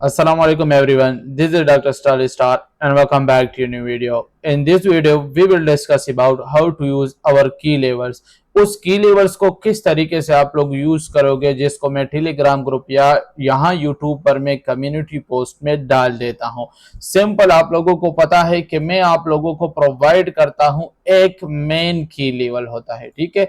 Assalamu alaikum everyone. This is Dr. Starry Star and welcome back to a new video. In this video, we will discuss about how to use our key levers. उस की levers को किस तरीके से आप लोग use करोगे जिसको मैं टेलीग्राम ग्रुप या यहाँ यूट्यूब पर मैं कम्युनिटी पोस्ट में डाल देता हूँ। सिंपल आप लोगों को पता है कि मैं आप लोगों को प्रोवाइड करता हूँ एक मेन की लेवल होता है, ठीक है।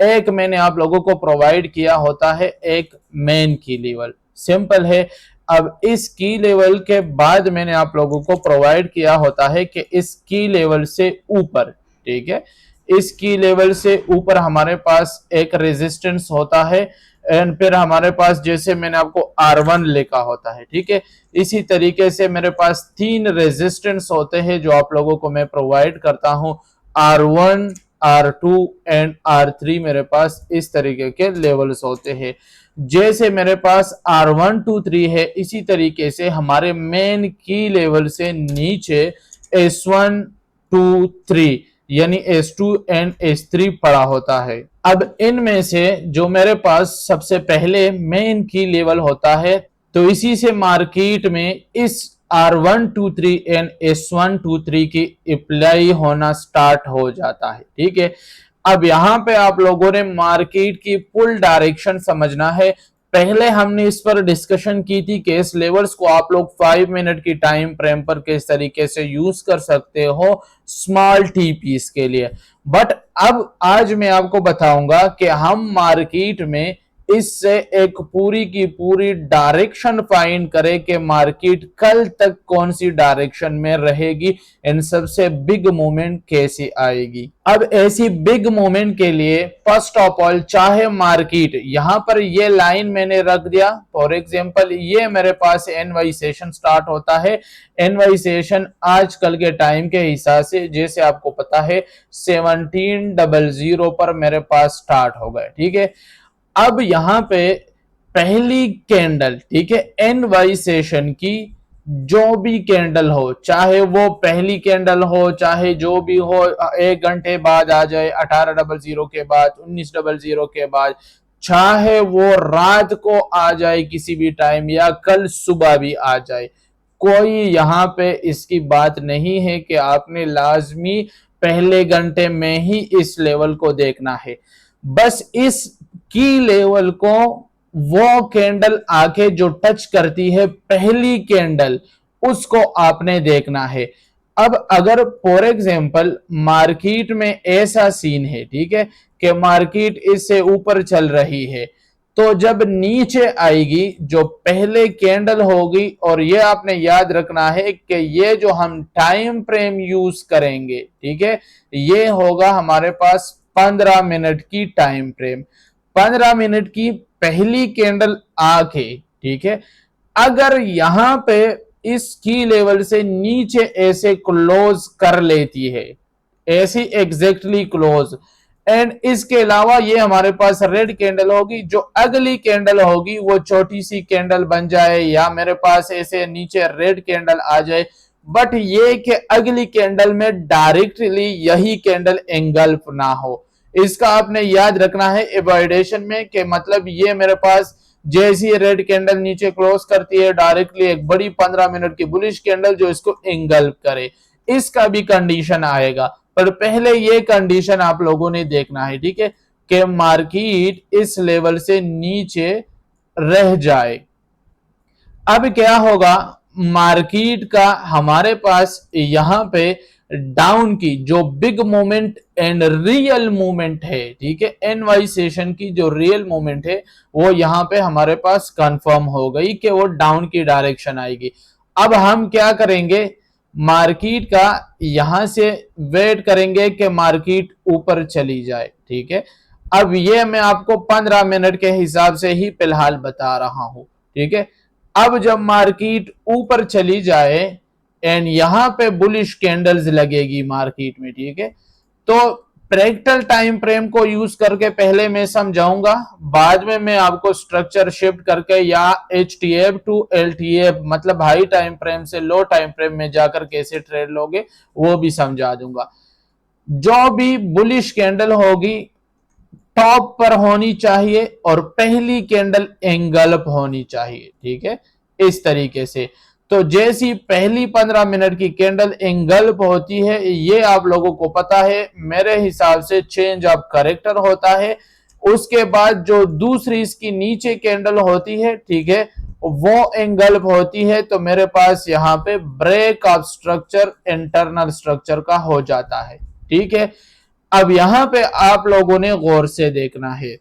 एक मैंने आप लोगों को प्रोवाइड किया होता है एक मेन की लेवल, सिंपल है। अब इस की लेवल के बाद मैंने आप लोगों को प्रोवाइड किया होता है कि इस की लेवल से ऊपर, ठीक है, इस की लेवल से ऊपर हमारे पास एक रेजिस्टेंस होता है एंड फिर हमारे पास जैसे मैंने आपको R1 लिखा होता है, ठीक है। इसी तरीके से मेरे पास 3 रेजिस्टेंस होते हैं जो आप लोगों को मैं प्रोवाइड करता हूं। R1, R2 एंड R3 मेरे पास इस तरीके के लेवल्स होते हैं। जैसे मेरे पास R1, 2, 3 है, इसी तरीके से हमारे मेन की लेवल से नीचे S1, 2, 3 यानी S2 एंड S3 पड़ा होता है। अब इनमें से जो मेरे पास सबसे पहले मेन की लेवल होता है, तो इसी से मार्केट में इस R1, 2, 3 एंड S1, 2, 3 की अप्लाई होना स्टार्ट हो जाता है, ठीक है। अब यहां पे आप लोगों ने मार्केट की फुल डायरेक्शन समझना है। पहले हमने इस पर डिस्कशन की थी कि इस लेवल्स को आप लोग 5 मिनट की टाइम फ्रेम पर किस तरीके से यूज कर सकते हो स्मॉल टी पीस के लिए। बट अब आज मैं आपको बताऊंगा कि हम मार्केट में इससे एक पूरी की पूरी डायरेक्शन फाइंड करें कि मार्केट कल तक कौन सी डायरेक्शन में रहेगी, इन सबसे बिग मूवमेंट कैसी आएगी। अब ऐसी बिग मूवमेंट के लिए फर्स्ट ऑफ ऑल, चाहे मार्केट यहां पर ये लाइन मैंने रख दिया, फॉर एग्जांपल ये मेरे पास एनवाई सेशन स्टार्ट होता है। एनवाई सेशन आजकल के टाइम के हिसाब से जैसे आपको पता है 1700 पर मेरे पास स्टार्ट हो गए, ठीक है। अब यहां पे पहली कैंडल, ठीक है, एनवाई सेशन की जो भी कैंडल हो, चाहे वो पहली कैंडल हो चाहे जो भी हो, 1 घंटे बाद आ जाए, 1800 के बाद, 1900 के बाद, चाहे वो रात को आ जाए किसी भी टाइम या कल सुबह भी आ जाए, कोई यहां पे इसकी बात नहीं है कि आपने लाजमी पहले घंटे में ही इस लेवल को देखना है। बस इस की लेवल को वो कैंडल आके जो टच करती है पहली कैंडल, उसको आपने देखना है। अब अगर फॉर एग्जांपल मार्केट में ऐसा सीन है, ठीक है, कि मार्केट इससे ऊपर चल रही है, तो जब नीचे आएगी जो पहले कैंडल होगी, और ये आपने याद रखना है कि ये जो हम टाइम फ्रेम यूज करेंगे, ठीक है, ये होगा हमारे पास 15 मिनट की टाइम फ्रेम। 15 मिनट की पहली कैंडल आके, ठीक है, अगर यहां पे इस की लेवल से नीचे ऐसे क्लोज कर लेती है, ऐसी एग्जैक्टली क्लोज, एंड इसके अलावा ये हमारे पास रेड कैंडल होगी, जो अगली कैंडल होगी वो छोटी सी कैंडल बन जाए या मेरे पास ऐसे नीचे रेड कैंडल आ जाए, बट ये कि अगली कैंडल में डायरेक्टली यही कैंडल एंगल्फ ना हो, इसका आपने याद रखना है एवॉइडेशन में, कि मतलब ये मेरे पास जैसी रेड कैंडल नीचे क्लोज करती है डायरेक्टली एक बड़ी 15 मिनट की बुलिश कैंडल जो इसको एंगल्फ करे, इसका भी कंडीशन आएगा। पर पहले ये कंडीशन आप लोगों ने देखना है, ठीक है, कि मार्केट इस लेवल से नीचे रह जाए। अब क्या होगा, मार्केट का हमारे पास यहां पे डाउन की जो big movement and real movement है, ठीक है, एनवाई सेशन की जो रियल मूवमेंट है वो यहां पे हमारे पास कंफर्म हो गई कि वो डाउन की डायरेक्शन आएगी। अब हम क्या करेंगे, मार्केट का यहां से वेट करेंगे कि मार्केट ऊपर चली जाए, ठीक है। अब ये मैं आपको 15 मिनट के हिसाब से ही फिलहाल बता रहा हूं, ठीक है। अब जब मार्केट ऊपर चली जाए एंड यहां पे बुलिश कैंडल्स लगेगी मार्केट में, ठीक है, तो फ्रैक्टल टाइम फ्रेम को यूज करके पहले मैं समझाऊंगा, बाद में मैं आपको स्ट्रक्चर शिफ्ट करके या HTF टू LTF मतलब हाई टाइम फ्रेम से लो टाइम फ्रेम में जाकर कैसे ट्रेड लोगे वो भी समझा दूंगा। जो भी बुलिश कैंडल होगी टॉप पर होनी चाहिए और पहली कैंडल एंगल्फ होनी चाहिए, ठीक है। इस तरीके से। तो जैसी पहली 15 मिनट की कैंडल इंगल्फ होती है, ये आप लोगों को पता है, मेरे हिसाब से चेंज ऑफ करेक्टर होता है। उसके बाद जो दूसरी इसकी नीचे कैंडल होती है, ठीक है, वो इंगल्फ होती है, तो मेरे पास यहाँ पे break of structure internal structure का हो जाता है। ठीक है, अब यहां पे आप लोगों ने गौर से देखना है।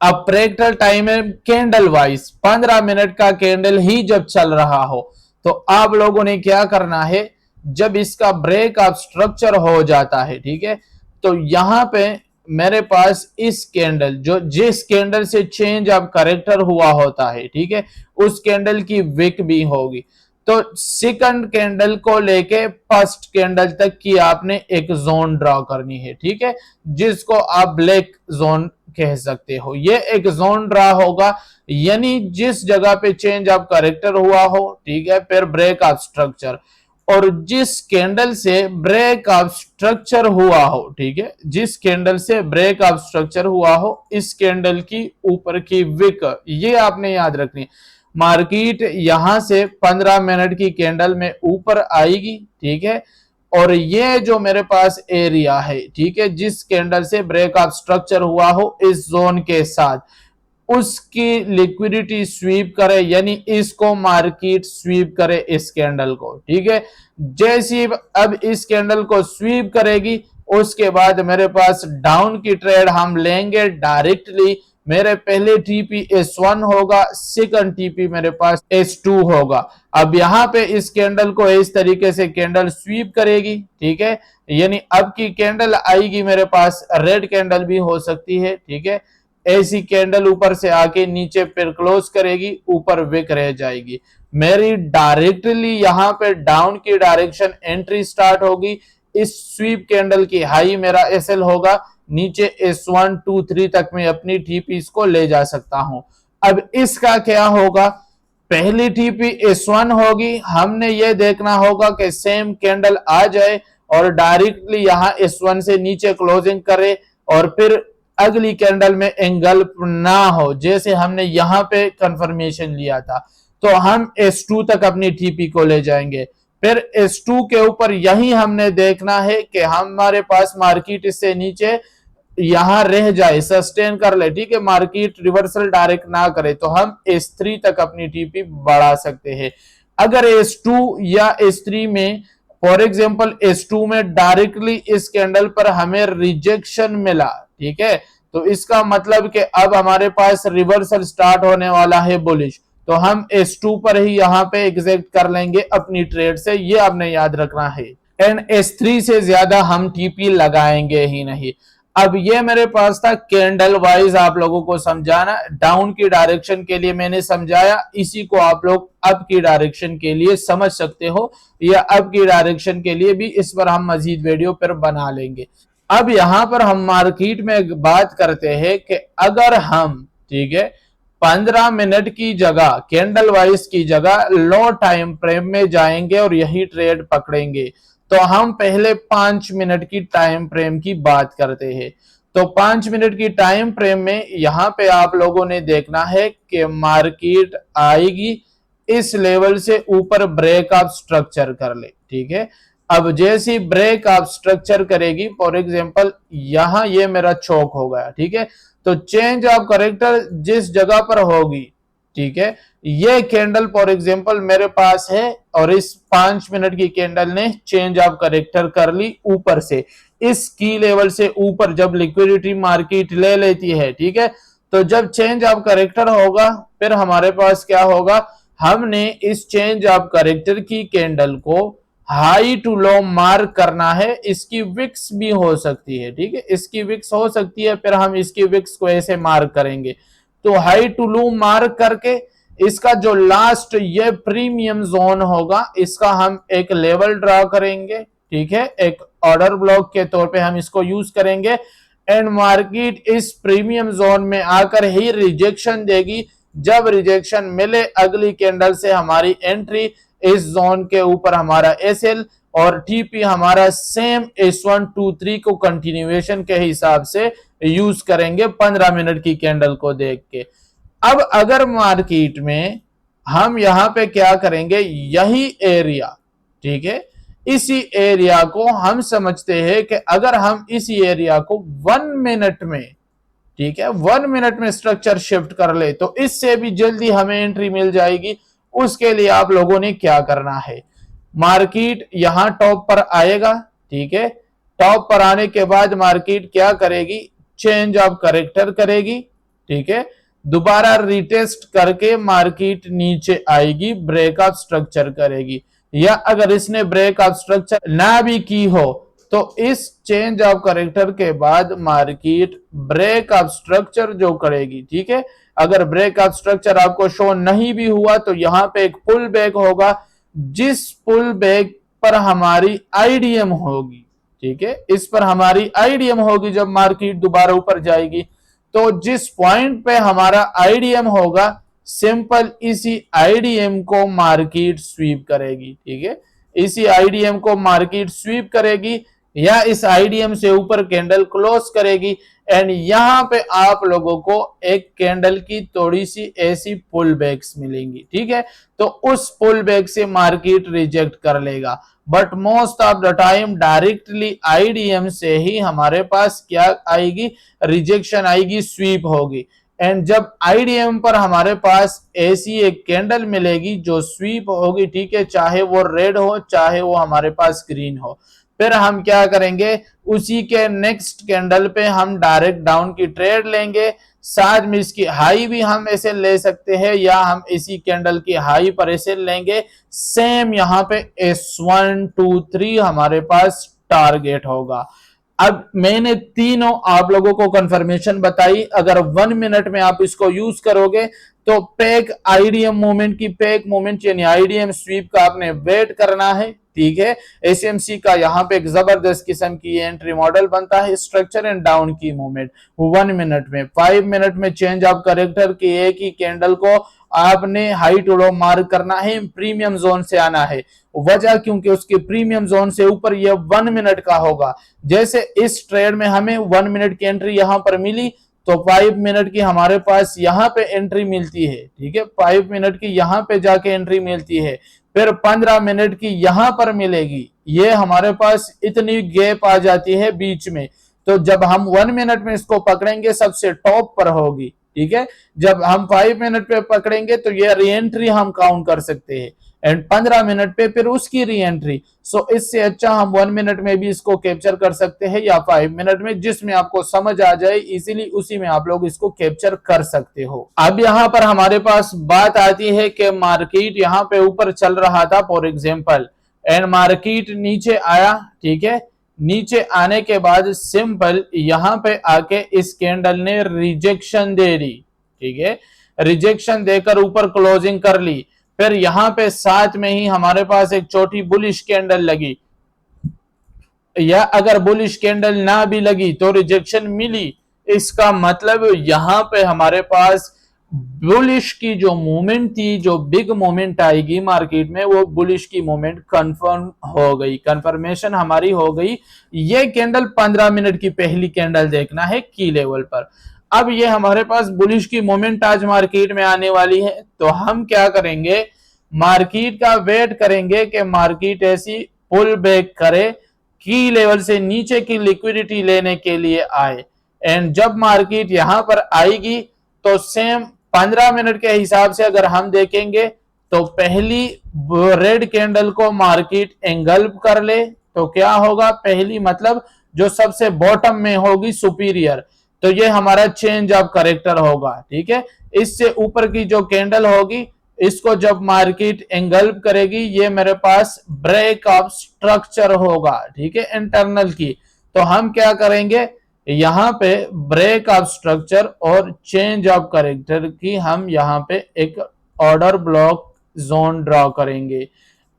अब प्रेक्टल टाइम है कैंडल वाइज 15 मिनट का कैंडल ही जब चल रहा हो, तो आप लोगों ने क्या करना है, जब इसका ब्रेक ऑफ स्ट्रक्चर हो जाता है, ठीक है, तो यहां पे मेरे पास इस कैंडल जो जिस कैंडल से चेंज ऑफ करेक्टर हुआ होता है, ठीक है, उस कैंडल की विक भी होगी। तो सेकंड कैंडल को लेके फर्स्ट कैंडल तक की आपने एक जोन ड्रॉ करनी है, ठीक है, जिसको आप ब्लैक जोन कह सकते हो। ये एक जोन ड्रॉ होगा, यानी जिस जगह पे चेंज ऑफ करेक्टर हुआ हो, ठीक है, फिर ब्रेक ऑफ स्ट्रक्चर, और जिस कैंडल से ब्रेक ऑफ स्ट्रक्चर हुआ हो, ठीक है, जिस कैंडल से ब्रेक ऑफ स्ट्रक्चर हुआ हो, इस कैंडल की ऊपर की विक, ये आपने याद रखनी। मार्केट यहां से 15 मिनट की कैंडल में ऊपर आएगी, ठीक है, और ये जो मेरे पास एरिया है, ठीक है, जिस कैंडल से ब्रेक ऑफ स्ट्रक्चर हुआ हो इस जोन के साथ, उसकी लिक्विडिटी स्वीप करे, यानी इसको मार्केट स्वीप करे इस कैंडल को, ठीक है। जैसी अब इस कैंडल को स्वीप करेगी, उसके बाद मेरे पास डाउन की ट्रेड हम लेंगे डायरेक्टली। मेरे पहले टीपी S1 होगा, सेकंड टीपी मेरे पास S2 होगा। अब यहां पे इस कैंडल को इस तरीके से कैंडल स्वीप करेगी, ठीक है, यानी अब की कैंडल आएगी मेरे पास रेड कैंडल भी हो सकती है, ठीक है, ऐसी कैंडल ऊपर से आके नीचे फिर क्लोज करेगी, ऊपर विक रह जाएगी। मेरी डायरेक्टली यहां पे डाउन की डायरेक्शन एंट्री स्टार्ट होगी। इस स्वीप कैंडल की हाई मेरा SL होगा, नीचे S1 2 3 तक मैं अपनी टीपीस को ले जा सकता हूं। अब इसका क्या होगा, पहली टीपी S1 होगी, हमने ये देखना होगा कि सेम कैंडल आ जाए और डायरेक्टली यहां S1 से नीचे क्लोजिंग करे, और फिर अगली कैंडल में एंगल्फ ना हो, जैसे हमने यहां पे कंफर्मेशन लिया था, तो हम S2 तक अपनी टीपी को ले जाएंगे। फिर S2 के ऊपर यही हमने देखना है कि हमारे पास मार्केट इससे नीचे यहां रह जाए, सस्टेन कर ले, ठीक है, मार्केट रिवर्सल डायरेक्ट ना करे, तो हम S3 तक अपनी टीपी बढ़ा सकते हैं। अगर S2 या S3 में, फॉर एग्जांपल S2 में डायरेक्टली इस कैंडल पर हमें रिजेक्शन मिला, ठीक है, तो इसका मतलब कि अब हमारे पास रिवर्सल स्टार्ट होने वाला है बुलिश, तो हम S2 पर ही यहां पे एग्जिट कर लेंगे अपनी ट्रेड से, ये आपने याद रखना है। एंड S3 से ज्यादा हम टीपी लगाएंगे ही नहीं। अब ये मेरे पास था कैंडल वाइज आप लोगों को समझाना, डाउन की डायरेक्शन के लिए मैंने समझाया, इसी को आप लोग अप की डायरेक्शन के लिए समझ सकते हो, या अप की डायरेक्शन के लिए भी इस पर हम मजीद वीडियो पर बना लेंगे। अब यहां पर हम मार्केट में बात करते हैं कि अगर हम, ठीक है, 15 मिनट की जगह कैंडल वाइज की जगह लो टाइम फ्रेम में जाएंगे और यही ट्रेड पकड़ेंगे, तो हम पहले 5 मिनट की टाइम फ्रेम की बात करते हैं। तो 5 मिनट की टाइम फ्रेम में यहां पे आप लोगों ने देखना है कि मार्केट आएगी, इस लेवल से ऊपर ब्रेक ऑफ स्ट्रक्चर कर ले, ठीक है। अब जैसी ब्रेक ऑफ स्ट्रक्चर करेगी, फॉर एग्जांपल यहां ये मेरा चौक हो गया, ठीक है, तो चेंज ऑफ करेक्टर जिस जगह पर होगी, ठीक है, ये कैंडल फॉर एग्जांपल मेरे पास है, और इस 5 मिनट की कैंडल ने चेंज ऑफ करेक्टर कर ली ऊपर से, इस की लेवल से ऊपर जब लिक्विडिटी मार्केट ले लेती है, ठीक है, तो जब चेंज ऑफ करेक्टर होगा, फिर हमारे पास क्या होगा, हमने इस चेंज ऑफ करेक्टर की कैंडल को हाई टू लो मार्क करना है। इसकी विक्स भी हो सकती है, ठीक है, इसकी विक्स हो सकती है, फिर हम इसकी विक्स को ऐसे मार्क करेंगे। तो हाई टू लो मार्क करके इसका जो लास्ट ये प्रीमियम जोन होगा, इसका हम एक लेवल ड्रॉ करेंगे, ठीक है, एक ऑर्डर ब्लॉक के तौर पे हम इसको यूज करेंगे। एंड मार्केट इस प्रीमियम जोन में आकर ही रिजेक्शन देगी, जब रिजेक्शन मिले अगली कैंडल से हमारी एंट्री, इस जोन के ऊपर हमारा SL और TP हमारा सेम S1 2 3 को कंटिन्यूएशन के हिसाब से यूज करेंगे 15 मिनट की कैंडल को देख के। अब अगर मार्केट में हम यहाँ पे क्या करेंगे, यही एरिया, ठीक है, इसी एरिया को हम समझते हैं कि अगर हम इसी एरिया को 1 मिनट में, ठीक है, 1 मिनट में स्ट्रक्चर शिफ्ट कर ले तो इससे भी जल्दी हमें एंट्री मिल जाएगी। उसके लिए आप लोगों ने क्या करना है, मार्केट यहां टॉप पर आएगा, ठीक है, टॉप पर आने के बाद मार्केट क्या करेगी, चेंज ऑफ करेक्टर करेगी, ठीक है, दोबारा रिटेस्ट करके मार्केट नीचे आएगी, ब्रेकअप स्ट्रक्चर करेगी। या अगर इसने ब्रेकअप स्ट्रक्चर ना भी की हो तो इस चेंज ऑफ करेक्टर के बाद मार्केट ब्रेकअप स्ट्रक्चर जो करेगी, ठीक है, अगर ब्रेकअप स्ट्रक्चर आपको शो नहीं भी हुआ तो यहां पे एक पुल बैक होगा, जिस पुल बैक पर हमारी आईडीएम होगी, ठीक है, इस पर हमारी आईडीएम होगी जब मार्केट दोबारा ऊपर जाएगी। तो जिस पॉइंट पे हमारा आईडीएम होगा, सिंपल इसी आईडीएम को मार्केट स्वीप करेगी, ठीक है, इसी आईडीएम को मार्केट स्वीप करेगी या इस आईडीएम से ऊपर कैंडल क्लोज करेगी। एंड यहां पे आप लोगों को एक कैंडल की थोड़ी सी ऐसी पुल बैक्स मिलेंगी, ठीक है, तो उस पुल बैक से मार्केट रिजेक्ट कर लेगा। But most of the time directly IDM से ही हमारे पास क्या आएगी, रिजेक्शन आएगी, स्वीप होगी। एंड जब आईडीएम पर हमारे पास ऐसी एक कैंडल मिलेगी जो स्वीप होगी, ठीक है, चाहे वो रेड हो चाहे वो हमारे पास ग्रीन हो, फिर हम क्या करेंगे, उसी के नेक्स्ट कैंडल पे हम डायरेक्ट डाउन की ट्रेड लेंगे। साथ में इसकी हाई भी हम ऐसे ले सकते हैं या हम इसी कैंडल की हाई पर ऐसे लेंगे। सेम यहाँ पे S1 2 3 हमारे पास टारगेट होगा। अब मैंने तीनों आप लोगों को कंफर्मेशन बताई, अगर 1 मिनट में आप इसको यूज करोगे तो पैक आईडीएम मूवमेंट की, पैक मूवमेंट यानी आईडीएम स्वीप का आपने वेट करना है, ठीक है। एसएमसी का यहाँ पे एक जबरदस्त किस्म की एंट्री मॉडल बनता है, स्ट्रक्चर एंड डाउन की मूवमेंट 1 मिनट में, 5 मिनट में चेंज ऑफ करेक्टर की एक ही कैंडल को आपने हाई टू लो मार्क करना है, प्रीमियम जोन से आना है। वजह क्योंकि उसके प्रीमियम जोन से ऊपर यह 1 मिनट का होगा। जैसे इस ट्रेड में हमें 1 मिनट की एंट्री यहां पर मिली तो 5 मिनट की हमारे पास यहां पे एंट्री मिलती है, ठीक है, 5 मिनट की यहां पे जाके एंट्री मिलती है, फिर 15 मिनट की यहां पर मिलेगी। ये हमारे पास इतनी गैप आ जाती है बीच में, तो जब हम 1 मिनट में इसको पकड़ेंगे सबसे टॉप पर होगी, ठीक है। जब हम 5 मिनट पे पकड़ेंगे तो ये री एंट्री हम काउंट कर सकते हैं, एंड 15 मिनट पे फिर उसकी री एंट्री। सो इससे अच्छा हम 1 मिनट में भी इसको कैप्चर कर सकते हैं या 5 मिनट में, जिसमें आपको समझ आ जाए इजीली उसी में आप लोग इसको कैप्चर कर सकते हो। अब यहाँ पर हमारे पास बात आती है कि मार्केट यहाँ पे ऊपर चल रहा था फॉर एग्जाम्पल, एंड मार्केट नीचे आया, ठीक है, नीचे आने के बाद सिंपल यहां पे आके इस कैंडल ने रिजेक्शन दे दी, ठीक है, रिजेक्शन देकर ऊपर क्लोजिंग कर ली। फिर यहां पे साथ में ही हमारे पास एक छोटी बुलिश कैंडल लगी, या अगर बुलिश कैंडल ना भी लगी तो रिजेक्शन मिली, इसका मतलब यहां पे हमारे पास बुलिश की जो मूवमेंट थी, जो बिग मूवमेंट आएगी मार्केट में, वो बुलिश की मूवमेंट कंफर्म हो गई, कंफर्मेशन हमारी हो गई। ये कैंडल 15 मिनट की पहली कैंडल देखना है की लेवल पर। अब ये हमारे पास बुलिश की मूवमेंट आज मार्केट में आने वाली है, तो हम क्या करेंगे, मार्केट का वेट करेंगे कि मार्केट ऐसी पुल बैक करे, की लेवल से नीचे की लिक्विडिटी लेने के लिए आए। एंड जब मार्केट यहां पर आएगी तो सेम 15 मिनट के हिसाब से अगर हम देखेंगे तो पहली रेड कैंडल को मार्केट एंगल्फ कर ले तो क्या होगा, पहली मतलब जो सबसे बॉटम में होगी सुपीरियर, तो ये हमारा चेंज ऑफ करेक्टर होगा, ठीक है। इससे ऊपर की जो कैंडल होगी इसको जब मार्केट एंगल्फ करेगी, ये मेरे पास ब्रेक ऑफ स्ट्रक्चर होगा, ठीक है, इंटरनल की। तो हम क्या करेंगे, यहां पे ब्रेक ऑफ स्ट्रक्चर और चेंज ऑफ करेक्टर की हम यहां पे एक ऑर्डर ब्लॉक जोन ड्रॉ करेंगे।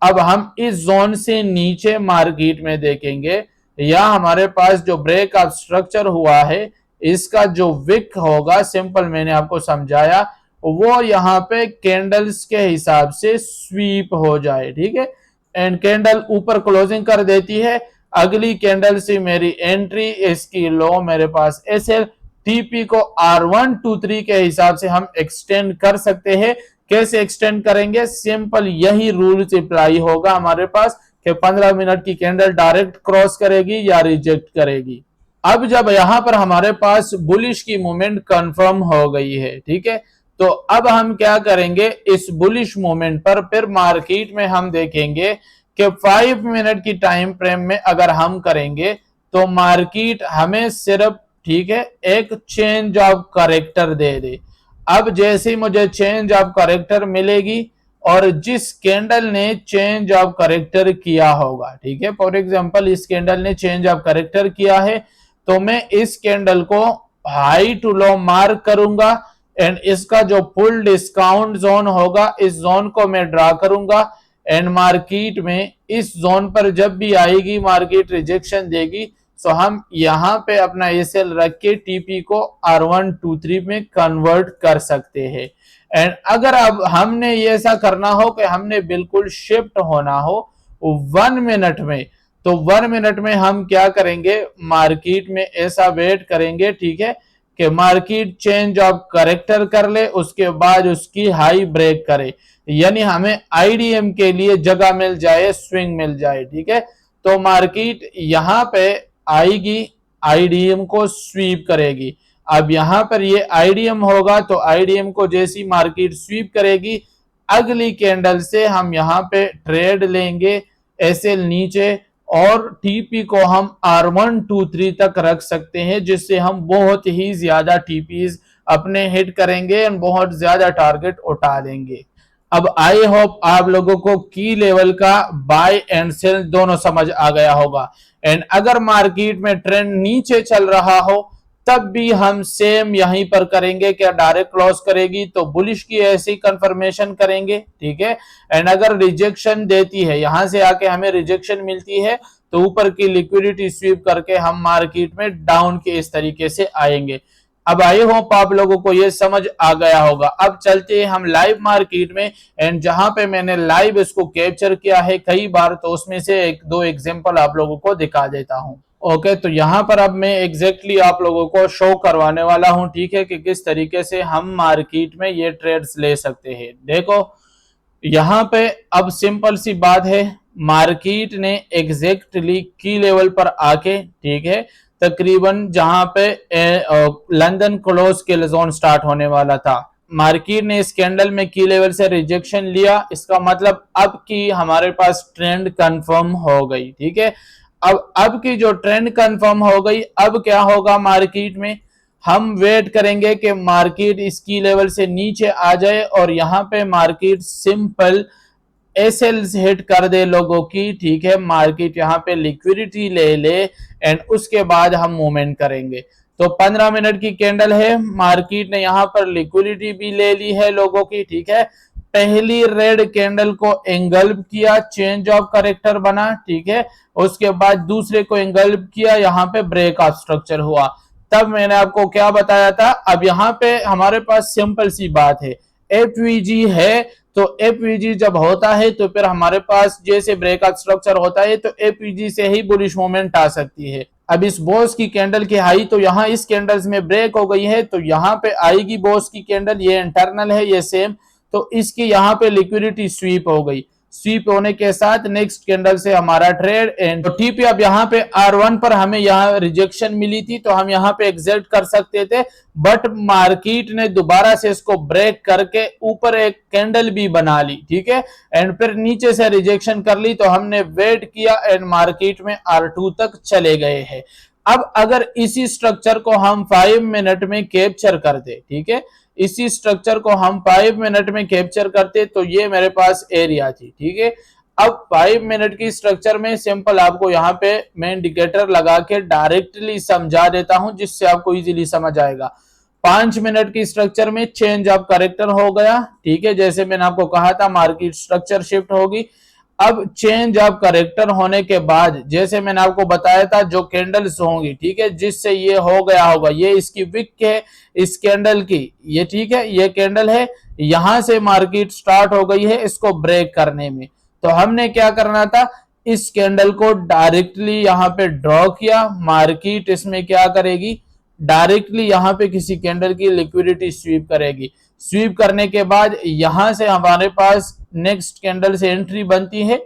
अब हम इस जोन से नीचे मार्केट में देखेंगे, या हमारे पास जो ब्रेक ऑफ स्ट्रक्चर हुआ है इसका जो विक होगा, सिंपल मैंने आपको समझाया, वो यहाँ पे कैंडल्स के हिसाब से स्वीप हो जाए, ठीक है। एंड कैंडल ऊपर क्लोजिंग कर देती है, अगली कैंडल से मेरी एंट्री, इसकी लो मेरे पास एसएल, टीपी को R1 2 3 के हिसाब से हम एक्सटेंड कर सकते हैं कैसे एक्सटेंड करेंगे? सिंपल यही रूल्स अप्लाई होगा हमारे पास कि 15 मिनट की कैंडल डायरेक्ट क्रॉस करेगी या रिजेक्ट करेगी। अब जब यहां पर हमारे पास बुलिश की मूवमेंट कंफर्म हो गई है, ठीक है, तो अब हम क्या करेंगे? इस बुलिश मूवमेंट पर फिर मार्केट में हम देखेंगे कि 5 मिनट की टाइम फ्रेम में अगर हम करेंगे तो मार्केट हमें सिर्फ, ठीक है, एक चेंज ऑफ करेक्टर दे दे। अब जैसे ही मुझे चेंज ऑफ करेक्टर मिलेगी और जिस कैंडल ने चेंज ऑफ करेक्टर किया होगा, ठीक है, फॉर एग्जांपल इस कैंडल ने चेंज ऑफ करेक्टर किया है, तो मैं इस कैंडल को हाई टू लो मार्क करूंगा एंड इसका जो फुल डिस्काउंट जोन होगा इस जोन को मैं ड्रा करूंगा एंड मार्केट में इस जोन पर जब भी आएगी मार्केट रिजेक्शन देगी, तो हम यहां पे अपना एसएल रख के टीपी को R123 में कन्वर्ट कर सकते हैं। एंड अगर अब हमने ये ऐसा करना हो कि हमने बिल्कुल शिफ्ट होना हो 1 मिनट में, तो 1 मिनट में हम क्या करेंगे? मार्केट में ऐसा वेट करेंगे, ठीक है, कि मार्केट चेंज ऑफ करेक्टर कर ले, उसके बाद उसकी हाई ब्रेक करे, यानी हमें आईडीएम के लिए जगह मिल जाए, स्विंग मिल जाए, ठीक है। तो मार्केट यहां पे आएगी, आईडीएम को स्वीप करेगी। अब यहां पर ये आईडीएम होगा, तो आईडीएम को जैसी मार्केट स्वीप करेगी, अगली कैंडल से हम यहां पे ट्रेड लेंगे एसएल नीचे और टीपी को हम R123 तक रख सकते हैं, जिससे हम बहुत ही ज्यादा टीपीज अपने हिट करेंगे और बहुत ज्यादा टारगेट उठा लेंगे। अब आई होप आप लोगों को की लेवल का बाय एंड सेल दोनों समझ आ गया होगा। एंड अगर मार्केट में ट्रेंड नीचे चल रहा हो तब भी हम सेम यहीं पर करेंगे, क्या डायरेक्ट क्रॉस करेगी तो बुलिश की ऐसी कंफर्मेशन करेंगे, ठीक है। एंड अगर रिजेक्शन देती है, यहां से आके हमें रिजेक्शन मिलती है, तो ऊपर की लिक्विडिटी स्वीप करके हम मार्केट में डाउन के इस तरीके से आएंगे। अब आई होप आप लोगों को ये समझ आ गया होगा। अब चलते हैं हम लाइव मार्केट में एंड जहां पे मैंने लाइव इसको कैप्चर किया है कई बार, तो उसमें से एक दो एग्जांपल आप लोगों को दिखा देता हूं। ओके, तो यहां पर अब मैं एग्जैक्टली आप लोगों को शो करवाने वाला हूं, ठीक है, कि किस तरीके से हम मार्केट में ये ट्रेड्स ले सकते हैं। देखो यहां पे अब सिंपल सी बात है, मार्केट ने एग्जैक्टली की लेवल पर आके, ठीक है, तकरीबन जहां पे लंदन क्लोज किल जोन स्टार्ट होने वाला था, मार्केट ने इस कैंडल में की लेवल से रिजेक्शन लिया। इसका मतलब अब की हमारे पास ट्रेंड कंफर्म हो गई, ठीक है। अब की जो ट्रेंड कंफर्म हो गई, अब क्या होगा मार्केट में? हम वेट करेंगे कि मार्केट इसकी लेवल से नीचे आ जाए और यहां पे मार्केट सिंपल एसएल हिट कर दे लोगों की, ठीक है, मार्केट यहां पे लिक्विडिटी ले ले एंड उसके बाद हम मूवमेंट करेंगे। तो 15 मिनट की कैंडल है, मार्केट ने यहां पर लिक्विडिटी भी ले ली है लोगों की, ठीक है। पहली रेड कैंडल को एंगल्फ किया, चेंज ऑफ करेक्टर बना, ठीक है, उसके बाद दूसरे को एंगल्फ किया, यहां पे ब्रेक ऑफ स्ट्रक्चर हुआ। तब मैंने आपको क्या बताया था? अब यहां पे हमारे पास सिंपल सी बात है, एफवीजी है, तो एफवीजी जब होता है तो फिर हमारे पास जैसे ब्रेकआउट स्ट्रक्चर होता है तो एफवीजी से ही बुलिश मूवमेंट आ सकती है। अब इस बॉस की कैंडल की हाई तो यहां इस कैंडल्स में ब्रेक हो गई है, तो यहां पे आएगी बॉस की कैंडल, ये इंटरनल है, ये सेम, तो इसकी यहां पे लिक्विडिटी स्वीप हो गई। स्वीप होने के साथ नेक्स्ट कैंडल से हमारा ट्रेड एंड टीपी। अब यहाँ पे R1 पर हमें यहाँ रिजेक्शन मिली थी, तो हम यहाँ पे एग्जिट कर सकते थे, बट मार्केट ने दोबारा से इसको ब्रेक करके ऊपर एक कैंडल भी बना ली, ठीक है, एंड फिर नीचे से रिजेक्शन कर ली, तो हमने वेट किया एंड मार्केट में R2 तक चले गए हैं। अब अगर इसी स्ट्रक्चर को हम 5 मिनट में कैप्चर कर दे, ठीक है, इसी स्ट्रक्चर को हम 5 मिनट में कैप्चर करते, तो ये मेरे पास एरिया थी, ठीक है। अब 5 मिनट की स्ट्रक्चर में सिंपल आपको यहाँ पे मैं इंडिकेटर लगा के डायरेक्टली समझा देता हूं, जिससे आपको इजीली समझ आएगा। 5 मिनट की स्ट्रक्चर में चेंज ऑफ करेक्टर हो गया, ठीक है, जैसे मैंने आपको कहा था मार्केट स्ट्रक्चर शिफ्ट होगी। अब चेंज ऑफ करेक्टर होने के बाद जैसे मैंने आपको बताया था जो कैंडल्स होंगी, ठीक है, जिससे ये हो गया होगा, ये इसकी विक है इस कैंडल की, ये ठीक है, ये कैंडल है, यहां से मार्केट स्टार्ट हो गई है इसको ब्रेक करने में। तो हमने क्या करना था, इस कैंडल को डायरेक्टली यहां पे ड्रॉ किया, मार्केट इसमें क्या करेगी, डायरेक्टली यहां पे किसी कैंडल की लिक्विडिटी स्वीप करेगी। स्वीप करने के बाद यहां से हमारे पास नेक्स्ट कैंडल से एंट्री बनती है,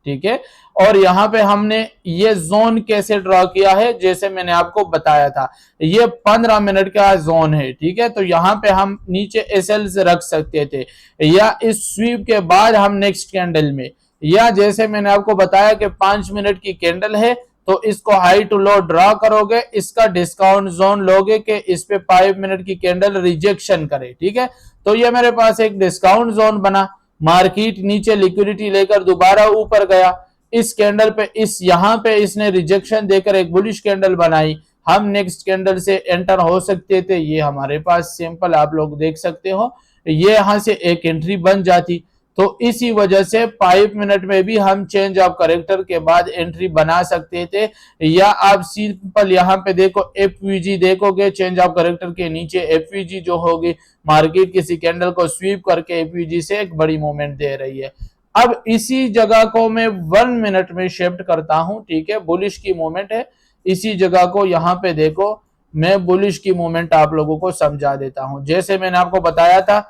ठीक है। और यहाँ पे हमने ये जोन कैसे ड्रॉ किया है, जैसे मैंने आपको बताया था, ये 15 मिनट का जोन है, ठीक है। तो यहाँ पे हम नीचे एसएल्स रख सकते थे, या इस स्वीप के बाद हम नेक्स्ट कैंडल में, या जैसे मैंने आपको बताया कि 5 मिनट की कैंडल है तो इसको हाई टू लो ड्रॉ करोगे, इसका डिस्काउंट जोन लोगे कि इस पे 5 मिनट की कैंडल रिजेक्शन करे, ठीक है। तो ये मेरे पास एक डिस्काउंट जोन बना, मार्केट नीचे लिक्विडिटी लेकर दोबारा ऊपर गया, इस कैंडल पे इस यहां पे इसने रिजेक्शन देकर एक बुलिश कैंडल बनाई, हम नेक्स्ट कैंडल से एंटर हो सकते थे। ये हमारे पास सिंपल आप लोग देख सकते हो, ये यहां से एक एंट्री बन जाती। तो इसी वजह से 5 मिनट में भी हम चेंज ऑफ करेक्टर के बाद एंट्री बना सकते थे, या आप सिंपल यहाँ पे देखो एफवीजी देखोगे, चेंज ऑफ करेक्टर के नीचे एफवीजी जो होगी, मार्केट किसी कैंडल को स्वीप करके एफवीजी से एक बड़ी मूवमेंट दे रही है। अब इसी जगह को मैं 1 मिनट में शिफ्ट करता हूं, ठीक है, बुलिश की मूवमेंट है। इसी जगह को यहाँ पे देखो, मैं बुलिश की मूवमेंट आप लोगों को समझा देता हूं। जैसे मैंने आपको बताया था,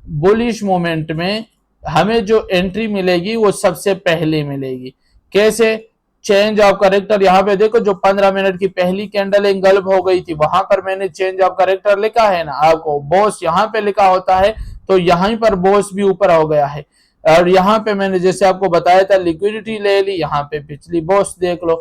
बुलिश मूवमेंट में हमें जो एंट्री मिलेगी वो सबसे पहले मिलेगी। कैसे? चेंज ऑफ करेक्टर, यहाँ पे देखो जो 15 मिनट की पहली कैंडल इंगल्फ हो गई थी, वहां पर मैंने चेंज ऑफ करेक्टर लिखा है ना, आपको बॉस यहाँ पे लिखा होता है, तो यहीं पर बॉस भी ऊपर हो गया है। और यहाँ पे मैंने जैसे आपको बताया था लिक्विडिटी ले ली, यहाँ पे पिछली बॉस देख लो।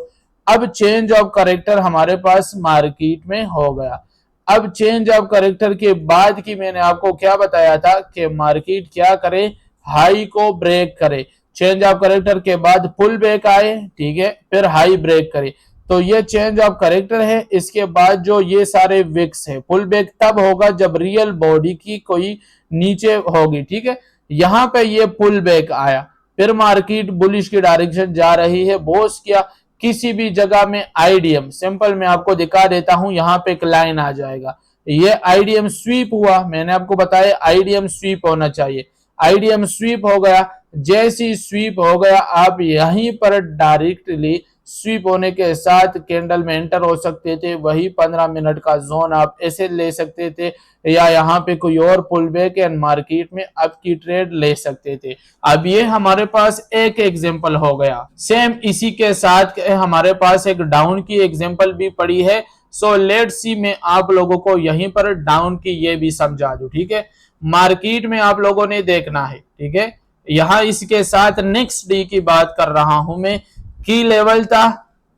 अब चेंज ऑफ करेक्टर हमारे पास मार्केट में हो गया। अब चेंज ऑफ करेक्टर के बाद की मैंने आपको क्या बताया था कि मार्केट क्या करे, हाई को ब्रेक करे, चेंज ऑफ करेक्टर के बाद पुल बैक आए, ठीक है, फिर हाई ब्रेक करे। तो ये चेंज ऑफ करेक्टर है, इसके बाद जो ये सारे विक्स है, पुल बैक तब होगा जब रियल बॉडी की कोई नीचे होगी, ठीक है। यहां पे ये पुल बैक आया, फिर मार्केट बुलिश की डायरेक्शन जा रही है, बॉस किया किसी भी जगह में आईडीएम, सिंपल मैं आपको दिखा देता हूं, यहां पे एक लाइन आ जाएगा, ये आईडीएम स्वीप हुआ, मैंने आपको बताया आईडीएम स्वीप होना चाहिए, आईडीएम स्वीप हो गया। जैसी स्वीप हो गया, आप यहीं पर डायरेक्टली स्वीप होने के साथ कैंडल में एंटर हो सकते थे, वही 15 मिनट का जोन आप ऐसे ले सकते थे, या यहाँ पे कोई और पुल बैक एंड मार्केट में अप की ट्रेड ले सकते थे। अब ये हमारे पास एक एग्जांपल हो गया। सेम इसी के साथ हमारे पास एक डाउन की एग्जांपल भी पड़ी है। सो लेट्स सी, मैं आप लोगों को यहीं पर डाउन की ये भी समझा दूं, ठीक है। मार्केट में आप लोगों ने देखना है, ठीक है, यहां इसके साथ नेक्स्ट डे की बात कर रहा हूं मैं, की लेवल था,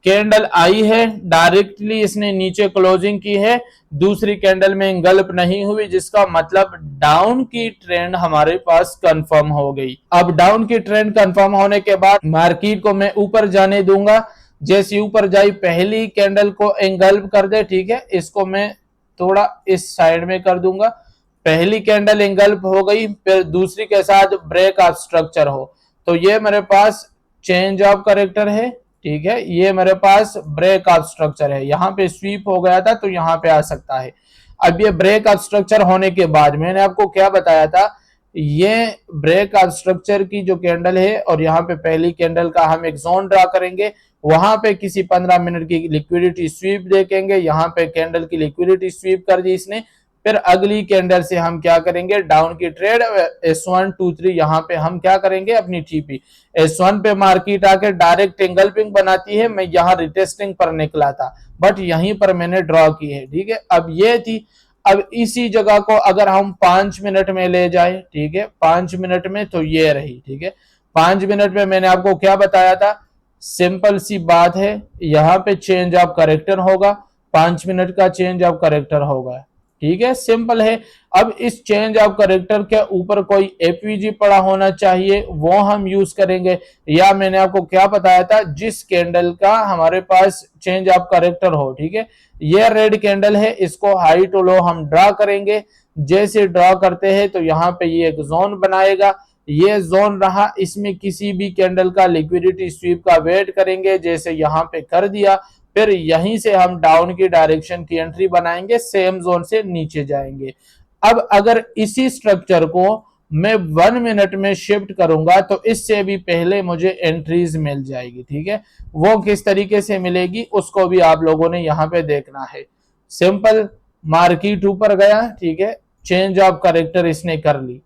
कैंडल आई है, डायरेक्टली इसने नीचे क्लोजिंग की है, दूसरी कैंडल में गल्प नहीं हुई, जिसका मतलब डाउन की ट्रेंड हमारे पास कंफर्म हो गई। अब डाउन की ट्रेंड कंफर्म होने के बाद मार्केट को मैं ऊपर जाने दूंगा, जैसे ऊपर जाई पहली कैंडल को एंगल्प कर दे, ठीक है, इसको मैं थोड़ा इस साइड में कर दूंगा, पहली कैंडल एंगल्प हो गई, फिर दूसरी के साथ ब्रेक ऑफ स्ट्रक्चर हो, तो ये मेरे पास चेंज ऑफ करेक्टर है, ठीक है, ये मेरे पास ब्रेक ऑफ स्ट्रक्चर है, यहाँ पे स्वीप हो गया था तो यहाँ पे आ सकता है। अब ये ब्रेक ऑफ स्ट्रक्चर होने के बाद मैंने आपको क्या बताया था, ये ब्रेक ऑफ स्ट्रक्चर की जो कैंडल है और यहाँ पे पहली कैंडल का हम एक जोन ड्रा करेंगे, वहां पे किसी 15 मिनट की लिक्विडिटी स्वीप देखेंगे, यहाँ पे कैंडल की लिक्विडिटी स्वीप कर दी इसने, फिर अगली कैंडल से हम क्या करेंगे, डाउन की ट्रेड S1 2 3, यहाँ पे हम क्या करेंगे अपनी टीपी S1 पे मार्केट आके डायरेक्ट एंगल्पिंग बनाती है, मैं यहाँ रिटेस्टिंग पर निकला था बट यहीं पर मैंने ड्रॉ की है, ठीक है। अब ये थी, अब इसी जगह को अगर हम 5 मिनट में ले जाए, ठीक है, 5 मिनट में, तो ये रही, ठीक है। 5 मिनट में मैंने आपको क्या बताया था, सिंपल सी बात है, यहाँ पे चेंज ऑफ करेक्टर होगा, 5 मिनट का चेंज ऑफ करेक्टर होगा, ठीक है, सिंपल है। अब इस चेंज ऑफ करेक्टर के ऊपर कोई एफवीजी पड़ा होना चाहिए, वो हम यूज करेंगे, या मैंने आपको क्या बताया था, जिस कैंडल का हमारे पास चेंज ऑफ करेक्टर हो, ठीक है, ये रेड कैंडल है, इसको हाई टू लो हम ड्रा करेंगे, जैसे ड्रॉ करते हैं तो यहाँ पे ये एक जोन बनाएगा, ये जोन रहा, इसमें किसी भी कैंडल का लिक्विडिटी स्वीप का वेट करेंगे, जैसे यहाँ पे कर दिया, फिर यहीं से हम डाउन की डायरेक्शन की एंट्री बनाएंगे, सेम जोन से नीचे जाएंगे। अब अगर इसी स्ट्रक्चर को मैं 1 मिनट में शिफ्ट करूंगा तो इससे भी पहले मुझे एंट्रीज मिल जाएगी, ठीक है, वो किस तरीके से मिलेगी उसको भी आप लोगों ने यहाँ पे देखना है। सिंपल, मार्केट ऊपर गया, ठीक है, चेंज ऑफ करेक्टर इसने कर ली।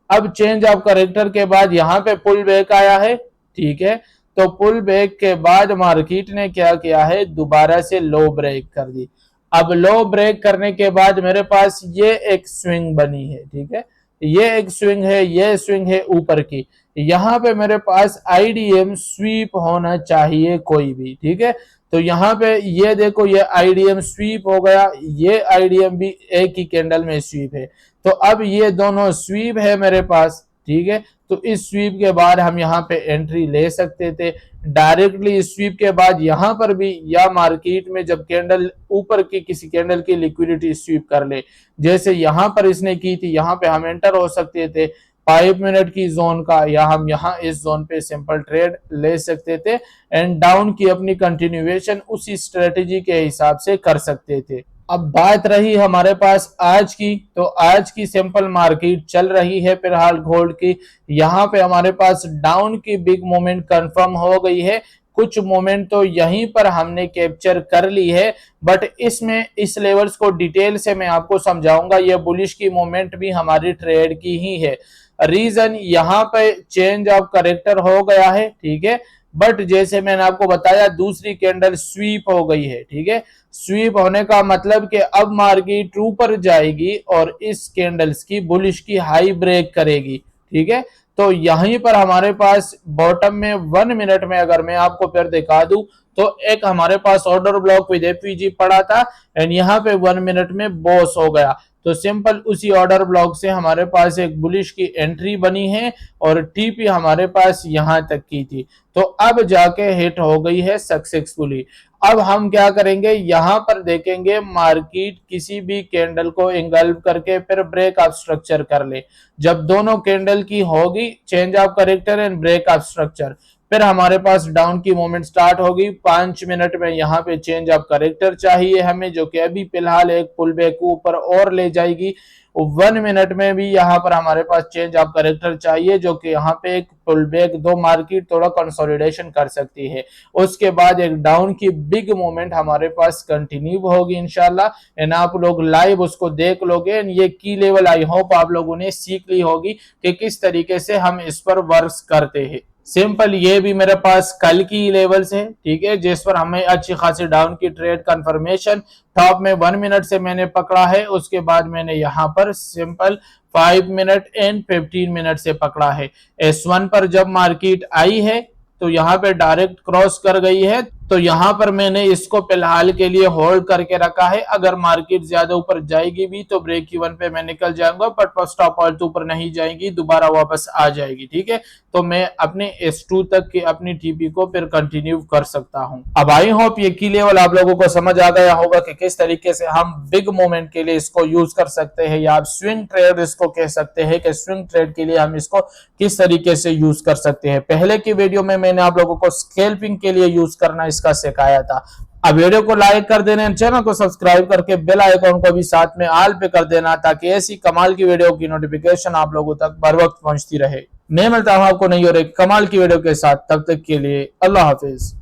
अब चेंज ऑफ करेक्टर के बाद यहाँ पे पुल बैक आया है, ठीक है। तो पुल बैक के बाद मार्केट ने क्या किया है, दोबारा से लो ब्रेक कर दी। अब लो ब्रेक करने के बाद मेरे पास ये एक स्विंग बनी है, ठीक है, ये एक स्विंग है, ये स्विंग है ऊपर की। यहाँ पे मेरे पास आईडीएम स्वीप होना चाहिए कोई भी, ठीक है। तो यहाँ पे ये देखो, ये आईडीएम स्वीप हो गया, ये आईडीएम भी एक ही कैंडल में स्वीप है। तो अब ये दोनों स्वीप है मेरे पास, ठीक है। तो इस स्वीप के बाद हम यहाँ पे एंट्री ले सकते थे डायरेक्टली। स्वीप के बाद यहाँ पर भी, या मार्केट में जब कैंडल ऊपर की किसी कैंडल की लिक्विडिटी स्वीप कर ले, जैसे यहाँ पर इसने की थी, यहाँ पे हम एंटर हो सकते थे 5 मिनट की जोन का, या हम यहाँ इस जोन पे सिंपल ट्रेड ले सकते थे एंड डाउन की अपनी कंटिन्यूएशन उसी स्ट्रेटेजी के हिसाब से कर सकते थे। अब बात रही हमारे पास आज की, तो आज की सिंपल मार्केट चल रही है फिलहाल गोल्ड की। यहाँ पे हमारे पास डाउन की बिग मूवमेंट कंफर्म हो गई है, कुछ मोमेंट तो यहीं पर हमने कैप्चर कर ली है, बट इसमें इस लेवल्स को डिटेल से मैं आपको समझाऊंगा। ये बुलिश की मोमेंट भी हमारी ट्रेड की ही है। रीजन यहाँ पे चेंज ऑफ करेक्टर हो गया है, ठीक है, बट जैसे मैंने आपको बताया दूसरी कैंडल स्वीप हो गई है, ठीक है। स्वीप होने का मतलब कि अब मार्केट ऊपर जाएगी और इस कैंडल्स की बुलिश की हाई ब्रेक करेगी, ठीक है। तो यहीं पर हमारे पास बॉटम में 1 मिनट में अगर मैं आपको फिर दिखा दूं, तो एक हमारे पास ऑर्डर ब्लॉक विद एफवीजी पड़ा था एंड यहाँ पे 1 मिनट में बॉस हो गया। तो सिंपल उसी ऑर्डर ब्लॉक से हमारे पास एक बुलिश की एंट्री बनी है और टीपी हमारे पास यहां तक की थी। तो अब जाके हिट हो गई है सक्सेसफुली। अब हम क्या करेंगे, यहां पर देखेंगे मार्केट किसी भी कैंडल को इंगल्फ करके फिर ब्रेक ऑफ स्ट्रक्चर कर ले। जब दोनों कैंडल की होगी change of character and break of structure, फिर हमारे पास डाउन की मूवमेंट स्टार्ट होगी। 5 मिनट में यहाँ पे चेंज ऑफ करेक्टर चाहिए हमें, जो कि अभी फिलहाल एक पुल बैक ऊपर और ले जाएगी। 1 मिनट में भी यहाँ पर हमारे पास चेंज ऑफ करेक्टर चाहिए, जो कि यहाँ पे एक पुल बैक दो मार्केट थोड़ा कंसोलिडेशन कर सकती है। उसके बाद एक डाउन की बिग मूवमेंट हमारे पास कंटिन्यू होगी इंशाल्लाह एंड आप लोग लाइव उसको देख लोगे एंड ये की लेवल आई होप आप लोगों ने सीख ली होगी कि किस तरीके से हम इस पर वर्क करते हैं। सिंपल ये भी मेरे पास कल की लेवल्स है, ठीक है, जिस पर हमें अच्छी खासी डाउन की ट्रेड कंफर्मेशन टॉप में 1 मिनट से मैंने पकड़ा है। उसके बाद मैंने यहाँ पर सिंपल 5 मिनट एंड 15 मिनट से पकड़ा है। S1 पर जब मार्केट आई है तो यहाँ पे डायरेक्ट क्रॉस कर गई है, तो यहाँ पर मैंने इसको फिलहाल के लिए होल्ड करके रखा है। अगर मार्केट ज्यादा ऊपर जाएगी भी तो ब्रेक इवन पे मैं निकल जाऊंगा, बट स्टॉप ऑल तो ऊपर नहीं जाएगी, दोबारा वापस आ जाएगी, ठीक है। तो मैं अपने S2 तक की अपनी टीपी को फिर कंटिन्यू कर सकता हूं। अब आई होप ये की लेवल आप लोगों को समझ आ गया होगा कि किस तरीके से हम बिग मूवमेंट के लिए इसको यूज कर सकते हैं, या आप स्विंग ट्रेड इसको कह सकते हैं कि स्विंग ट्रेड के लिए हम इसको किस तरीके से यूज कर सकते हैं। पहले की वीडियो में मैंने आप लोगों को स्कैल्पिंग के लिए यूज करना इसका सिखाया था। अब वीडियो को लाइक कर देना, चैनल को सब्सक्राइब करके बेल आइकॉन को भी साथ में ऑल पे कर देना, ताकि ऐसी कमाल की वीडियो की नोटिफिकेशन आप लोगों तक बर वक्त पहुंचती रहे। मैं मिलता हूं आपको नई और एक कमाल की वीडियो के साथ, तब तक के लिए अल्लाह हाफिज।